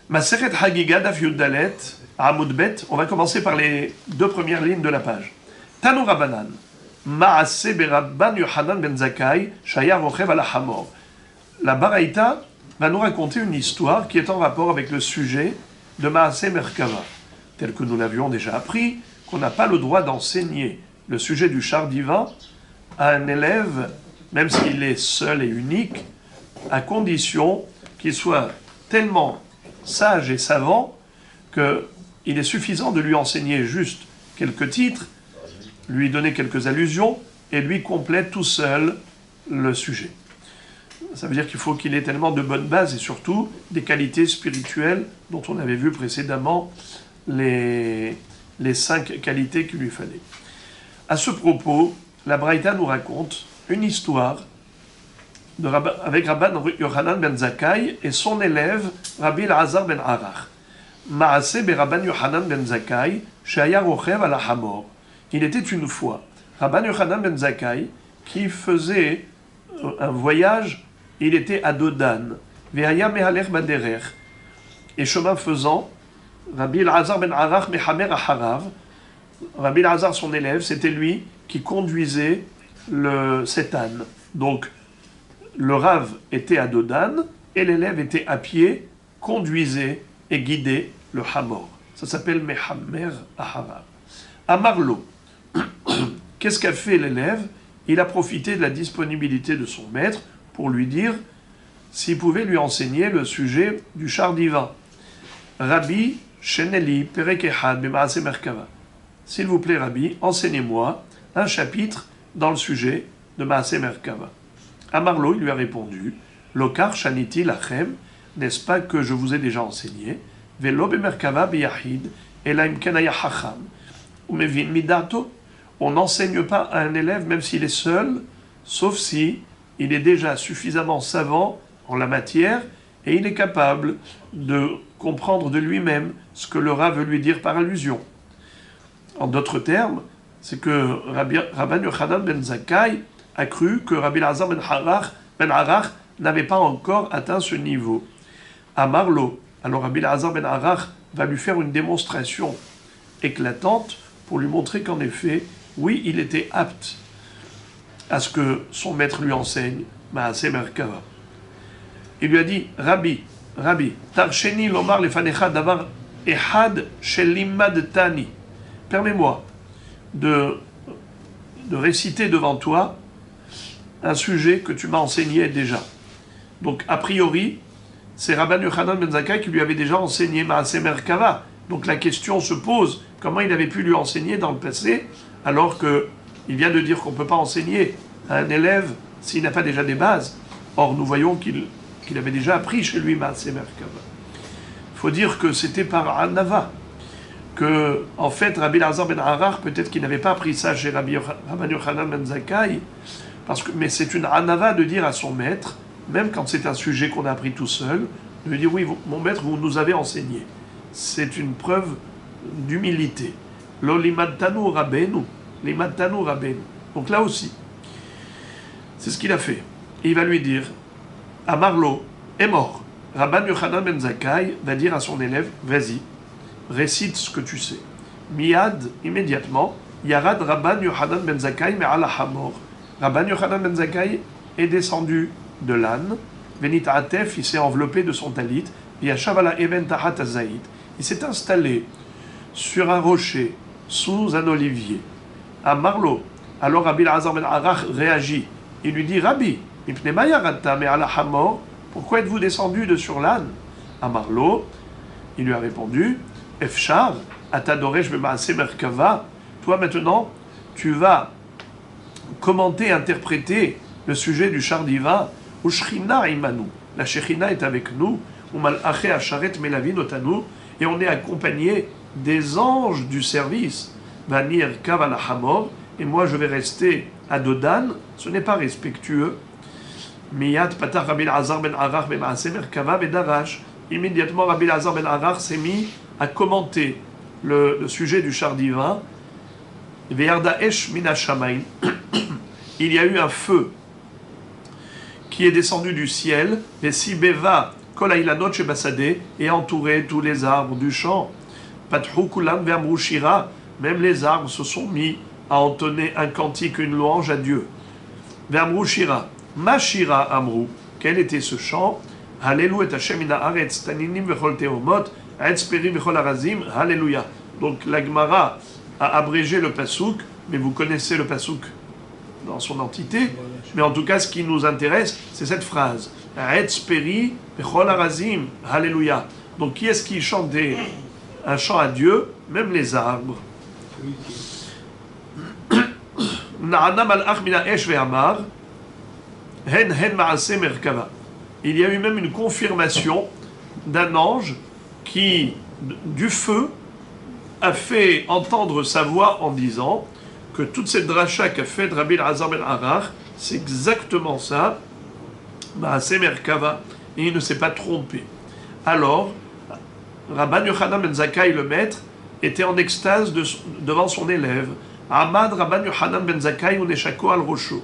Maseret Hagiga Daf Yud Dalet, Amud Bet, on va commencer par les deux premières lignes de la page. Tanu Rabbanan, Maase Berabban Yohanan ben Zakkai, Shaya Rochev ala Hamor. La Baraïta va nous raconter une histoire qui est en rapport avec le sujet de Maase Merkava, tel que nous l'avions déjà appris, qu'on n'a pas le droit d'enseigner le sujet du char divin à un élève, même s'il est seul et unique, à condition qu'il soit tellement sage et savant qu'il est suffisant de lui enseigner juste quelques titres, lui donner quelques allusions, et lui complète tout seul le sujet. Ça veut dire qu'il faut qu'il ait tellement de bonnes bases et surtout des qualités spirituelles dont on avait vu précédemment les 5 qualités qu'il lui fallait. À ce propos, la Braïta nous raconte une histoire avec Rabban Yohanan ben Zakkai et son élève Rabbi Elazar ben Arach. Maase be Rabban Yohanan ben Zakkai, Shaya Rochev ala Hamor. Il était une fois Rabban Yohanan ben Zakkai qui faisait un voyage, il était à Dodan, Ve'aya mehalech baderer. Et chemin faisant, Rabbi Elazar ben Arach mehamer aharav. Rabbi Elazar, son élève, c'était lui qui conduisait cet âne. Donc, le Rav était à Dodan et l'élève était à pied, conduisait et guidait le Hamor. Ça s'appelle Mehammer Aharav. À Marlo, qu'est-ce qu'a fait l'élève? Il a profité de la disponibilité de son maître pour lui dire s'il pouvait lui enseigner le sujet du char divin. Rabbi Sheneli Perek Echad B'Maase Merkava. S'il vous plaît, Rabbi, enseignez-moi un chapitre dans le sujet de Maase Merkava. Amarlo, il lui a répondu, Lokar Shaniti Lachem, n'est-ce pas que je vous ai déjà enseigné, Velo Bemerkava Biyahid, Elaim Kenaya Hacham, Umevin Midato, on n'enseigne pas à un élève même s'il est seul, sauf si il est déjà suffisamment savant en la matière et il est capable de comprendre de lui-même ce que le Rav veut lui dire par allusion. En d'autres termes, c'est que Rabban Yohanan ben Zakkai a cru que Rabbi Elazar ben Arach n'avait pas encore atteint ce niveau. À Marlo, alors Rabbi Elazar ben Arach va lui faire une démonstration éclatante pour lui montrer qu'en effet, oui, il était apte à ce que son maître lui enseigne, Maase Merkava. Il lui a dit, Rabbi, Tarsheni lomar lefanecha davar ehad shelimad tani. Permets-moi de réciter devant toi un sujet que tu m'as enseigné déjà. Donc, a priori, c'est Rabban Yohanan ben Zakkai qui lui avait déjà enseigné Maase Merkava. Donc la question se pose, comment il avait pu lui enseigner dans le passé, alors qu'il vient de dire qu'on ne peut pas enseigner à un élève s'il n'a pas déjà des bases. Or, nous voyons qu'il avait déjà appris chez lui Maase Merkava. Il faut dire que c'était par Anava, que, en fait, Rabbi Elazar ben Arach, peut-être qu'il n'avait pas appris ça chez Rabban Yohanan ben Zakkai, mais c'est une anava de dire à son maître, même quand c'est un sujet qu'on a appris tout seul, de lui dire, oui, mon maître, vous nous avez enseigné. C'est une preuve d'humilité. Lo limadtanu rabbeinu, limadtanu rabbeinu. Donc là aussi, c'est ce qu'il a fait. Et il va lui dire, Amarlo est mort. Rabban Yohanan ben Zakkai va dire à son élève, vas-y, récite ce que tu sais. Miyad, immédiatement, Yarad Rabban Yohanan ben Zakkai me'ala hamor. Rabban Yohanan ben Zakkai est descendu de l'âne, Venit Atef, il s'est enveloppé de son talit, Yashavala Eben Tahat Azaïd. Il s'est installé sur un rocher, sous un olivier. À Marlo, alors Rabbi Elazar ben Arach réagit. Il lui dit, Rabbi, pourquoi êtes-vous descendu de sur l'âne? À Marlo, il lui a répondu, Efshar, Atadoresh B'Maase Merkava, toi maintenant, tu vas commenter, interpréter le sujet du char divin, Ushrina imanu, la Shechina est avec nous, Umal'ache Asharet Melavin otanu, et on est accompagné des anges du service, Vanir Kavala Hamor, et moi je vais rester à Dodan, ce n'est pas respectueux. Miyad Patar Rabbi Elazar ben Arach B'Maase Merkava Vedarash, immédiatement Rabbi Elazar ben Arach s'est mis à commenter le sujet du char divin. Ve'yarda esh min hashamayim, il y a eu un feu qui est descendu du ciel, et si beva Kol ha'ilanot shebasadeh, et entouré tous les arbres du champ. Patchou kulam ve'amru shira, même les arbres se sont mis à entonner un cantique, une louange à Dieu. Ve'amru shira, ma shira amru, quel était ce chant? Hallelu et Hashem ina haaretz, taninim vechol teomot, etz perim vechol arazim, Alléluia. Donc la Gemara a abrégé le pasouk, mais vous connaissez le pasouk dans son entité. Mais en tout cas, ce qui nous intéresse, c'est cette phrase. Etz peri vechol arazim, Alléluia. Donc qui est-ce qui chantait un chant à Dieu? Même les arbres. Na'ana malach mina esh ve'amar, hen hen ma'aseh merkava. Il y a eu même une confirmation d'un ange qui, du feu, a fait entendre sa voix en disant que toute cette dracha qu'a fait Rabbi Elazar ben Arar, c'est exactement ça, Ma'aseh merkava, et il ne s'est pas trompé. Alors, Rabban Yochanan ben Zakkai, le maître, était en extase devant son élève. Ahmad Rabban Yochanan ben Zakkai uneshako al rosho.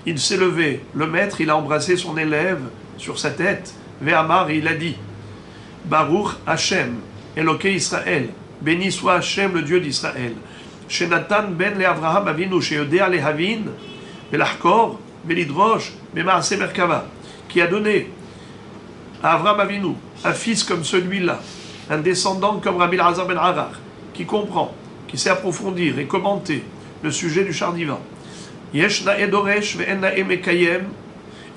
Il s'est levé, le maître, il a embrassé son élève sur sa tête, Ve'amar, et il a dit, Baruch Hashem, Elokei Israël, béni soit Hashem, le Dieu d'Israël, Shenatan ben le Avraham avinu, Sheyodea le Havin, Velachkor, Velidrosh, Bemaaseh merkava, qui a donné à Avraham avinu un fils comme celui-là, un descendant comme Rabbi Elazar ben Arar, qui comprend, qui sait approfondir et commenter le sujet du char divin. Yesh na'e doresh ve'en na'e mekayem.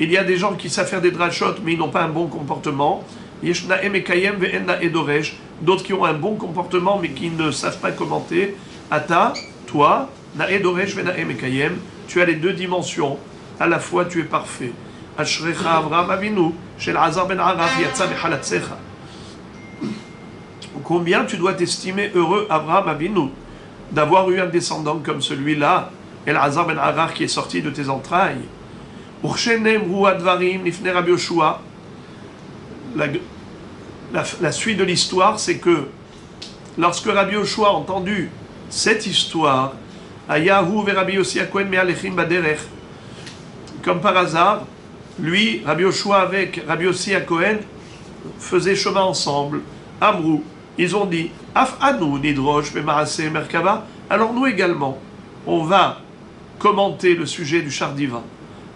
Il y a des gens qui savent faire des drachot, mais ils n'ont pas un bon comportement. Yesh na'e mekayem ve'en na'e doresh. D'autres qui ont un bon comportement, mais qui ne savent pas commenter. Ata, toi, na'e doresh ve'na'e mekayem. Tu as les deux dimensions. À la fois, tu es parfait. Ashrecha Avraham avinu, shel Azar ben Arar yatsa bechalatzecha. Combien tu dois t'estimer heureux, Avraham avinu, d'avoir eu un descendant comme celui-là, Elazar ben Arar, qui est sorti de tes entrailles. La suite de l'histoire, c'est que lorsque Rabbi Yoshua a entendu cette histoire, Ayahu ve Rabbi Yossi HaKohen me'alechim baderech, comme par hasard, lui, Rabbi Yoshua avec Rabbi Yossi HaKohen faisaient chemin ensemble. Amrou, ils ont dit, Af anu nidrosh be'maaseh merkava, alors nous également, on va commenter le sujet du char divin.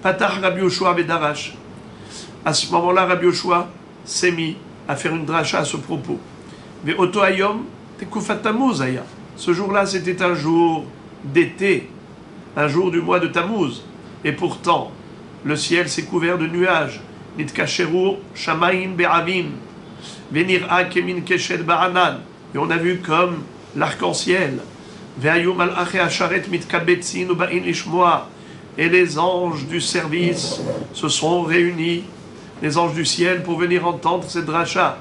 Patach Rabbi Yoshua bedarash. À ce moment-là, Rabbi Yoshua s'est mis à faire une dracha à ce propos. Ve'oto hayom tekufat Tammuz aya. Ce jour-là, c'était un jour d'été, un jour du mois de Tammuz. Et pourtant, le ciel s'est couvert de nuages. Nitkasheru shamayim be'avim. Venir'a kemin keshet ba'anan. Et on a vu comme l'arc-en-ciel. Ve'ayu mal'achei hasharet mitkabetzin u'ba'in lishmoa. Et les anges du service se sont réunis, les anges du ciel, pour venir entendre cette dracha.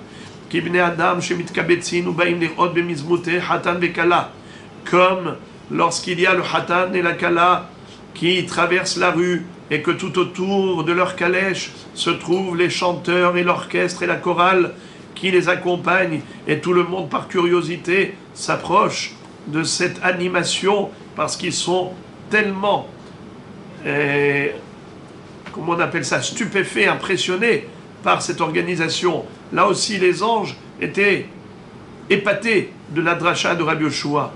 Comme lorsqu'il y a le hatan et la kala qui traversent la rue et que tout autour de leur calèche se trouvent les chanteurs et l'orchestre et la chorale qui les accompagnent, et tout le monde par curiosité s'approche de cette animation parce qu'ils sont tellement comment on appelle ça, stupéfait, impressionné par cette organisation. Là aussi, les anges étaient épatés de la dracha de Rabbi Yoshua.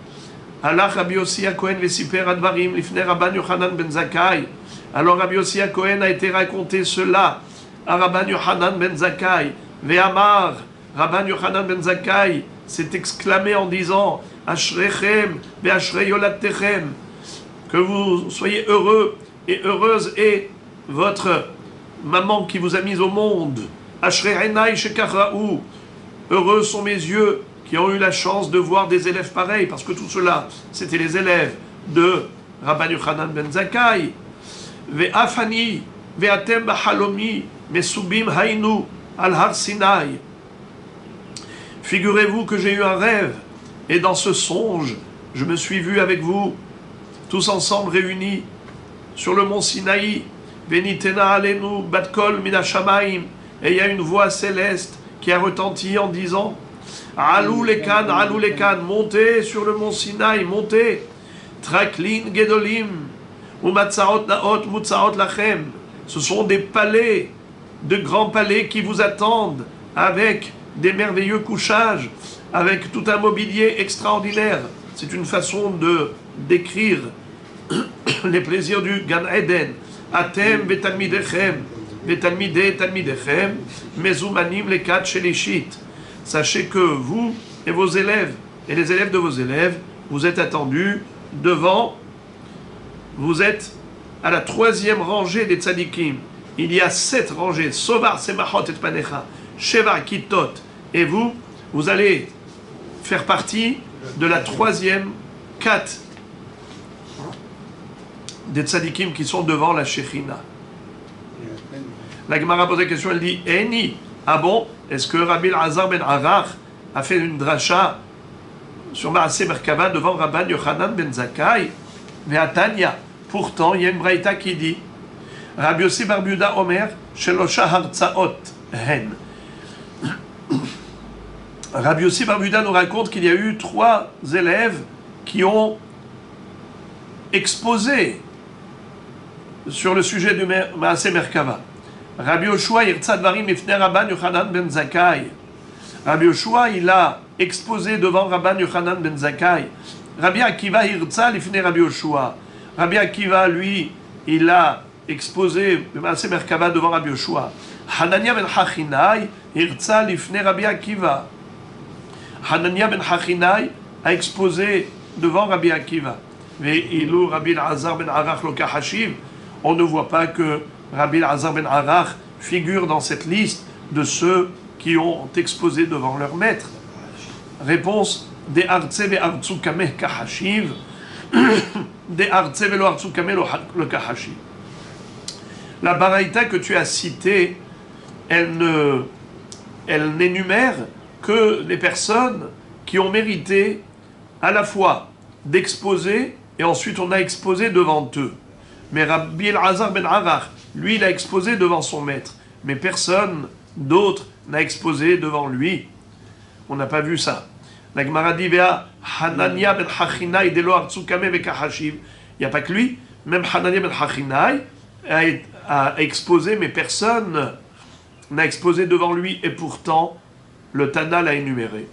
Allah Rabbi Yossi HaKohen vesiper advarim lifnei Rabban Yochanan ben Zakkai. Alors Rabbi Yossi HaKohen a été raconté cela à Rabban Yochanan ben Zakkai. Ve'amar, Rabban Yochanan ben Zakkai s'est exclamé en disant Ashrechem ve'ashrei yolatechem, que vous soyez heureux et heureuse est votre maman qui vous a mis au monde. Ashrei einai shekachraou, heureux sont mes yeux qui ont eu la chance de voir des élèves pareils, parce que tout cela, c'était les élèves de Rabban Yochanan ben Zakkai. Ve'afani ve'atem b'halomi mesubim hainu al har Sinai. Figurez-vous que j'ai eu un rêve, et dans ce songe, je me suis vu avec vous, tous ensemble réunis, sur le mont Sinaï. Venitena alenu batkol mina shamaim. Et il y a une voix céleste qui a retenti en disant Alou lekan, montez sur le mont Sinaï, montez. Traklin gedolim, umatzaot naot mutzaot lachem. Ce sont des palais de grands palais qui vous attendent avec des merveilleux couchages, avec tout un mobilier extraordinaire. C'est une façon de décrire les plaisirs du Gan Eden. Atem vetalmidechem, vetalmidei talmidechem, mezumanim lekat shelishit. Sachez que vous et vos élèves, et les élèves de vos élèves, vous êtes attendus devant, vous êtes à la 3e rangée des tzadikim. Il y a 7 rangées, Sovar semachot et panecha, Sheva kitot, et vous, vous allez faire partie de la 3e 4 des tzadikim qui sont devant la Shechina. La Gemara pose la question, elle dit Eni, ah bon, est-ce que Rabbi Elazar ben Arach a fait une dracha sur Maaseh Merkava devant Rabban Yochanan ben Zakkai Ve'atanya? Pourtant, il y a une braïta qui dit Rabbi Yossi bar Biuda Omer Shelosha Hartzaot Hen. Rabbi Yossi bar Biuda nous raconte qu'il y a eu 3 élèves qui ont exposé sur le sujet du Maaseh Merkava. Rabbi Yoshua Irtza Dvarim Ifnei Rabban Yochanan ben Zakkai. Rabbi Yoshua, il a exposé devant Rabban Yochanan ben Zakkai. Rabbi Akiva Irtza Ifnei Rabbi Yoshua. Rabbi Akiva, lui, il a exposé le Maaseh Merkava devant Rabbi Yoshua. Hanania ben Hachinai Irtza Ifnei Rabbi Akiva. Hanania ben Hachinai a exposé devant Rabbi Akiva. Mais Ilou Rabbi Elazar ben Arach lo kahashiv, on ne voit pas que Rabbi Elazar ben Arach figure dans cette liste de ceux qui ont exposé devant leur maître. Réponse de Artse ve Artsu Kameh kahashiv, de Artse ve lo Artsu Kameh lo kahashiv. La baraïta que tu as citée, elle n'énumère que les personnes qui ont mérité à la fois d'exposer et ensuite on a exposé devant eux. Mais Rabbi Elazar ben Arach, lui, il a exposé devant son maître, mais personne d'autre n'a exposé devant lui. On n'a pas vu ça. La Gemara dit Hanania ben Hachinai delo Artsu Kameh ve kahashiv. Il n'y a pas que lui, même Hanania ben Hachinai a exposé, mais personne n'a exposé devant lui, et pourtant le Tana l'a énuméré.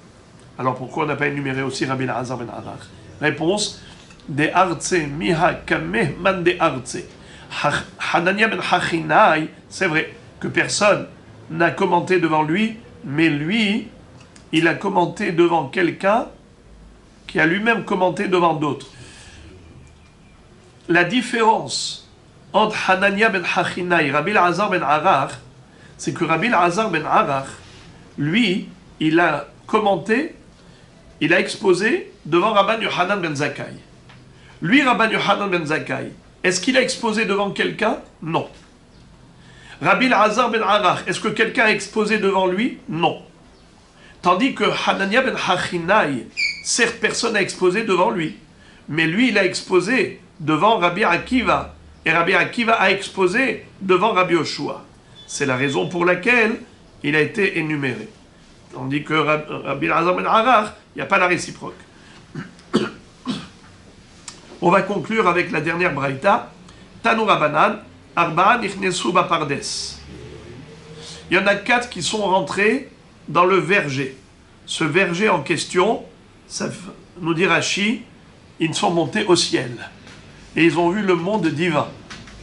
Alors pourquoi on n'a pas énuméré aussi Rabbi Elazar ben Arach? Réponse de Artse miha kameh man de Artse. Hanania ben Hachinai, c'est vrai que personne n'a commenté devant lui, mais lui, il a commenté devant quelqu'un qui a lui-même commenté devant d'autres. La différence entre Hanania ben Hachinai et Rabbi Elazar ben Arach, c'est que Rabbi Elazar ben Arach, lui, il a commenté, il a exposé devant Rabban Yochanan ben Zakkai. Lui, Rabban Yochanan ben Zakkai, est-ce qu'il a exposé devant quelqu'un? Non. Rabbi Elazar ben Arach, est-ce que quelqu'un a exposé devant lui? Non. Tandis que Hanania ben Hachinai, certes personne n'a exposé devant lui, mais lui, il a exposé devant Rabbi Akiva, et Rabbi Akiva a exposé devant Rabbi Yoshua. C'est la raison pour laquelle il a été énuméré. Tandis que Rabbi Elazar ben Arach, il n'y a pas la réciproque. On va conclure avec la dernière braïta. Tanu Rabbanan, Arba'a nichnesu bapardes. Il y en a 4 qui sont rentrés dans le verger. Ce verger en question, ça nous dit Rashi, ils sont montés au ciel. Et ils ont vu le monde divin.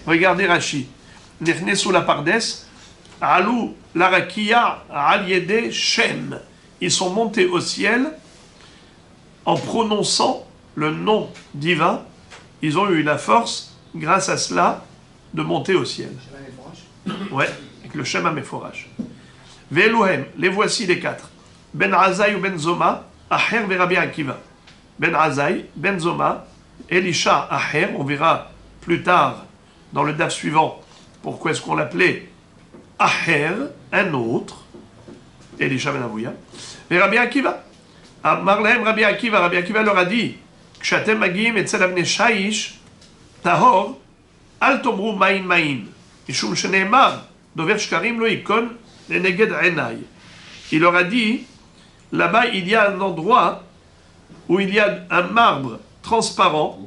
Regardez Rashi. Nichnesu la pardes, Alou l'arakia al yede Shem. Ils sont montés au ciel en prononçant le nom divin. Ils ont eu la force, grâce à cela, de monter au ciel. Ouais, avec le Shem HaMeforach. Ve'eluhem, les voici les 4. Ben Azai ou Ben Zoma, Aher ve Rabbi Akiva. Ben Azai, Ben Zoma, Elisha Aher, on verra plus tard dans le daf suivant pourquoi est-ce qu'on l'appelait Aher, un autre, Elisha Ben Avouya, et Rabbi Akiva. Marlehem Rabbi Akiva leur a dit Kshatem magim etzel avnei shaish tahor al tomru main main mishum sheneemar dover shkarim lo yikon leneged einai. Il leur a dit là-bas il y a un endroit où il y a un marbre transparent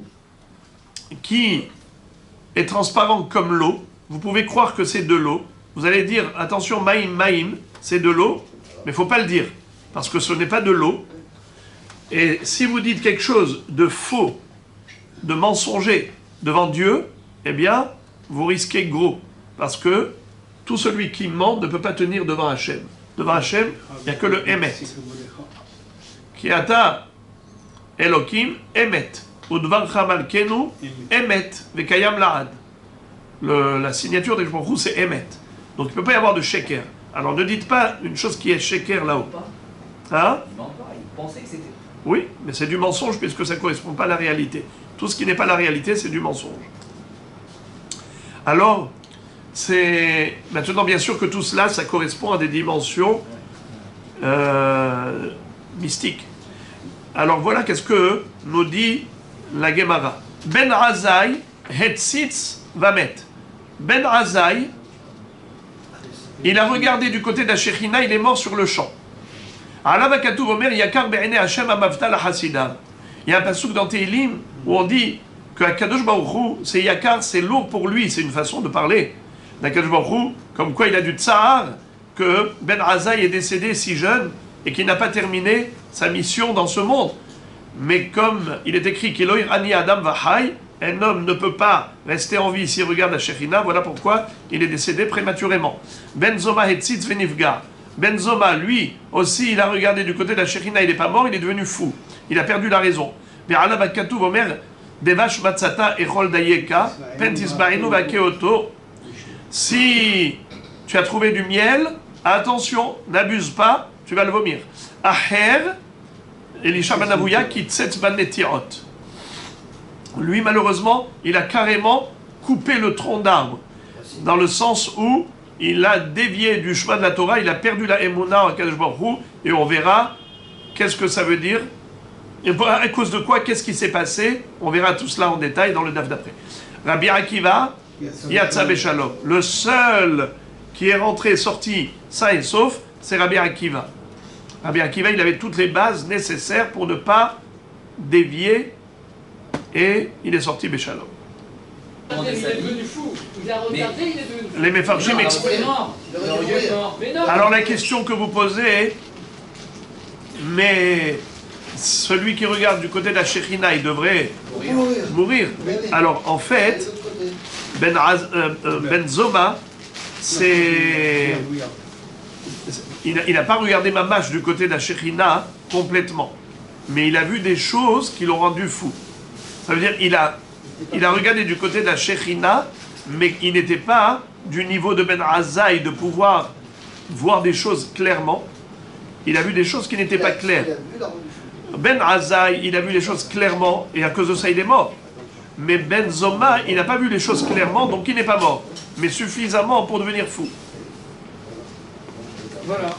qui est transparent comme l'eau. Vous pouvez croire que c'est de l'eau. vous allez dire, attention, maïm, maïm, c'est de l'eau, mais il ne faut pas le dire, parce que ce n'est pas de l'eau. Et si vous dites quelque chose de faux, de mensonger devant Dieu, eh bien, vous risquez gros, parce que tout celui qui ment ne peut pas tenir devant Hachem. Devant Hachem, il n'y a que le Emet. Ki ata Elokim Emet. Udvarcha malkenu Emet. Vekayam laad. La signature des Baruch Hu, c'est Emet. Donc il ne peut pas y avoir de sheker. Alors ne dites pas une chose qui est sheker là-haut. Hein? Il ment pas, il pensait que c'était. Oui, mais c'est du mensonge puisque ça ne correspond pas à la réalité. Tout ce qui n'est pas la réalité, c'est du mensonge. Alors, c'est maintenant bien sûr que tout cela, ça correspond à des dimensions mystiques. Alors voilà qu'est-ce que nous dit la Gemara. Ben Azai hetzitz vamet. Ben Azai, il a regardé du côté d'Ashechina, il est mort sur le champ. Il y a un passouk dans Tehillim où on dit que Akadosh Baruch Hu, c'est Yakar, c'est lourd pour lui, c'est une façon de parler d'Akadosh Baruch Hu, comme quoi il a du tsahar, que Ben Azai est décédé si jeune et qu'il n'a pas terminé sa mission dans ce monde. Mais comme il est écrit qu'Elohir Ani Adam Vahai, un homme ne peut pas rester en vie s'il regarde la Shechina, voilà pourquoi il est décédé prématurément. Ben Zoma Hetzitz Venifga. Ben Zoma, lui aussi, il a regardé du côté de la Shechina, il n'est pas mort, il est devenu fou. Il a perdu la raison. Si tu as trouvé du miel, attention, n'abuse pas, tu vas le vomir. Aher, Elisha ben Avouya, qui tsetz ban netirot. Lui, malheureusement, il a carrément coupé le tronc d'arbre, dans le sens où il a dévié du chemin de la Torah, il a perdu la Emouna en Kadosh Baruch Hu, et on verra qu'est-ce que ça veut dire, et à cause de quoi, qu'est-ce qui s'est passé, on verra tout cela en détail dans le daf d'après. Rabbi Akiva, Yatsa Beshalom. Le seul qui est rentré, sorti, sain et sauf, c'est Rabbi Akiva. Rabbi Akiva, il avait toutes les bases nécessaires pour ne pas dévier, et il est sorti Beshalom. Il est devenu fou. Il a regardé, il est devenu fou. Les Mefarshim expliquent. Alors la question que vous posez, mais celui qui regarde du côté de la Shechina, il devrait mourir. Alors en fait, Ben Zoma, c'est... Il n'a pas regardé Mamash du côté de la Shechina complètement, mais il a vu des choses qui l'ont rendu fou. Ça veut dire il a regardé du côté de la Shechina, mais il n'était pas du niveau de Ben Azai de pouvoir voir des choses clairement. Il a vu des choses qui n'étaient pas claires. Ben Azai, il a vu les choses clairement, et à cause de ça, il est mort. Mais Ben Zoma, il n'a pas vu les choses clairement, donc il n'est pas mort. Mais suffisamment pour devenir fou. Voilà.